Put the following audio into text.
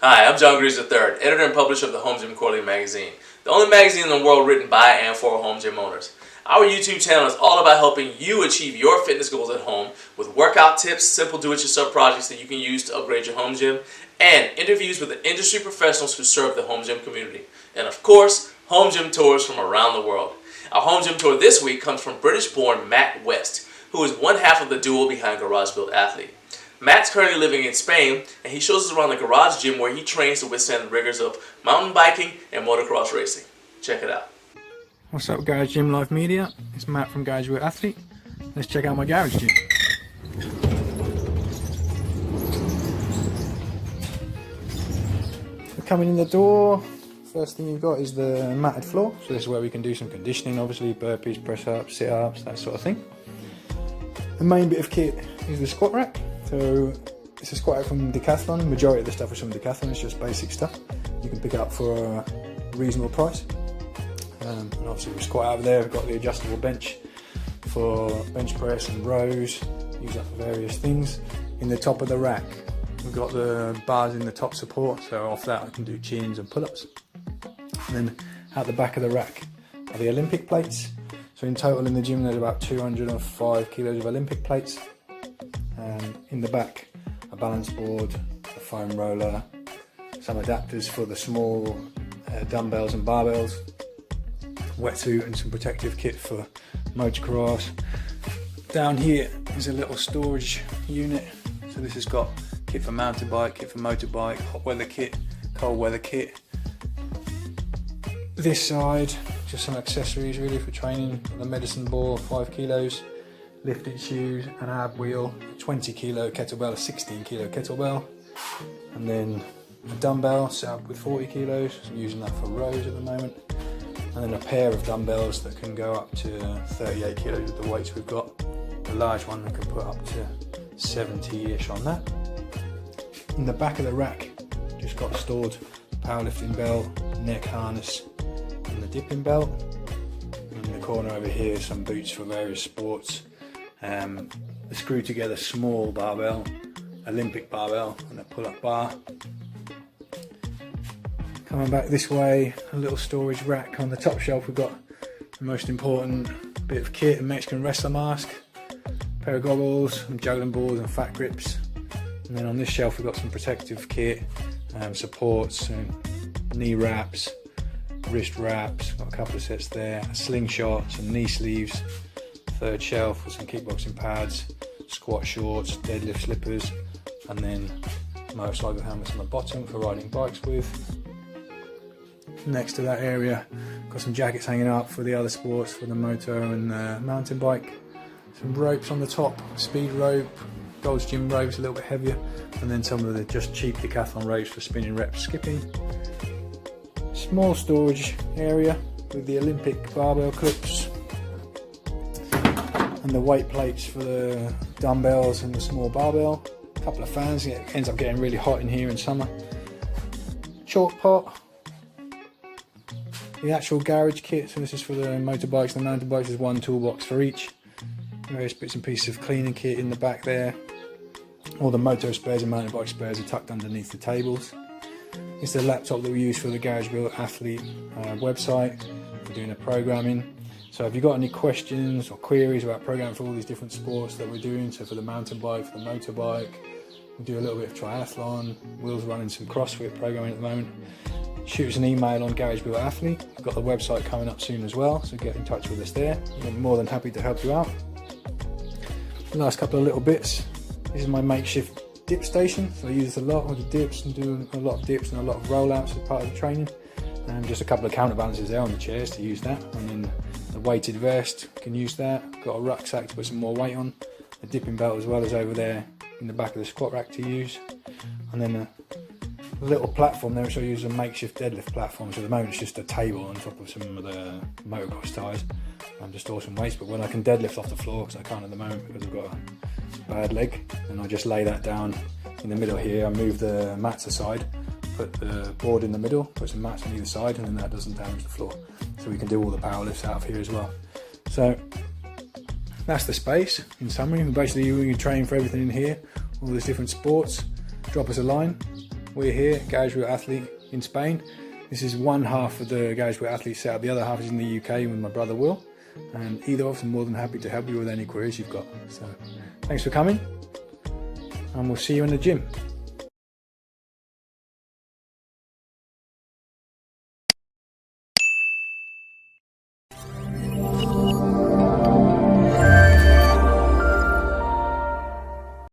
Hi, I'm John Greaves III, editor and publisher of the Home Gym Quarterly magazine, the only magazine in the world written by and for home gym owners. Our YouTube channel is all about helping you achieve your fitness goals at home with workout tips, simple do-it-yourself projects that you can use to upgrade your home gym, and interviews with the industry professionals who serve the home gym community. And of course, home gym tours from around the world. Our home gym tour this week comes from British-born Matt West, who is one half of the duo behind Garage Built Athlete. Matt's currently living in Spain, and he shows us around the garage gym where he trains to withstand the rigors of mountain biking and motocross racing. Check it out. What's up, Garage Gym Live Media? It's Matt from Garage Built Athlete. Let's check out my garage gym. Coming in the door, first thing you've got is the matted floor. So this is where we can do some conditioning, obviously, burpees, press-ups, sit-ups, that sort of thing. The main bit of kit is the squat rack. So it's a squat rack from Decathlon. The majority of the stuff is from Decathlon, it's just basic stuff. You can pick it up for a reasonable price. And obviously we squat out of there, we've got the adjustable bench for bench press and rows, use that for various things. In the top of the rack, we've got the bars in the top support, so off that I can do chins and pull-ups. And then out the back of the rack are the Olympic plates. So in total in the gym there's about 205 kilos of Olympic plates. In the back, a balance board, a foam roller, some adapters for the small dumbbells and barbells, wetsuit and some protective kit for motocross. Down here is a little storage unit. So this has got kit for mountain bike, kit for motorbike, hot weather kit, cold weather kit. This side, just some accessories really for training. The medicine ball, 5 kilos, lifting shoes, an ab wheel, 20 kilo kettlebell, a 16 kilo kettlebell, and then a dumbbell set up with 40 kilos. So I'm using that for rows at the moment. And then a pair of dumbbells that can go up to 38 kilos with the weights we've got. The large one that can put up to 70-ish on that. In the back of the rack, just got stored powerlifting belt, neck harness, and the dipping belt. In the corner over here, some boots for various sports. A screw together small barbell, Olympic barbell, and a pull-up bar. Coming back this way, a little storage rack. On the top shelf we've got the most important bit of kit, a Mexican wrestler mask, a pair of goggles, some juggling balls and fat grips. And then on this shelf we've got some protective kit, supports, knee wraps, wrist wraps, got a couple of sets there, a slingshot, some knee sleeves. Third shelf with some kickboxing pads, squat shorts, deadlift slippers, and then motorcycle helmets on the bottom for riding bikes with. Next to that area, got some jackets hanging up for the other sports, for the motor and the mountain bike. Some ropes on the top, speed rope, Gold's Gym ropes, a little bit heavier, and then some of the just cheap Decathlon ropes for spinning reps, skipping. Small storage area with the Olympic barbell clips, and the weight plates for the dumbbells and the small barbell. A couple of fans, it ends up getting really hot in here in summer. Chalk pot. The actual garage kit, so this is for the motorbikes and the mountain bikes, there's one toolbox for each. Various bits and pieces of cleaning kit in the back there. All the moto spares and mountain bike spares are tucked underneath the tables. It's the laptop that we use for the Garage Built Athlete website for doing the programming. So if you've got any questions or queries about programming for all these different sports that we're doing, so for the mountain bike, for the motorbike, we do a little bit of triathlon, Will's running some CrossFit programming at the moment. Shoot us an email on Garage Built Athlete. We've got the website coming up soon as well, so get in touch with us there. We're more than happy to help you out. The last couple of little bits. This is my makeshift dip station, so I use a lot of the dips and do a lot of dips and a lot of rollouts as part of the training. And just a couple of counterbalances there on the chairs to use that. And then the weighted vest, can use that. Got a rucksack to put some more weight on. A dipping belt as well as over there in the back of the squat rack to use. And then a little platform there which I use, a makeshift deadlift platform. So at the moment it's just a table on top of some of the motocross tyres and to store some weights. But when I can deadlift off the floor, because I can't at the moment because I've got a bad leg, and I just lay that down in the middle here. I move the mats aside, put the board in the middle, put some mats on either side, and then that doesn't damage the floor. So we can do all the power lifts out of here as well. So that's the space in summary. Basically we can train for everything in here, all these different sports. Drop us a line, we're here, Garage Wheel Athlete in Spain. This is one half of the Garage Wheel Athlete setup. The other half is in the UK with my brother Will. And either of us are more than happy to help you with any queries you've got. So thanks for coming, and we'll see you in the gym.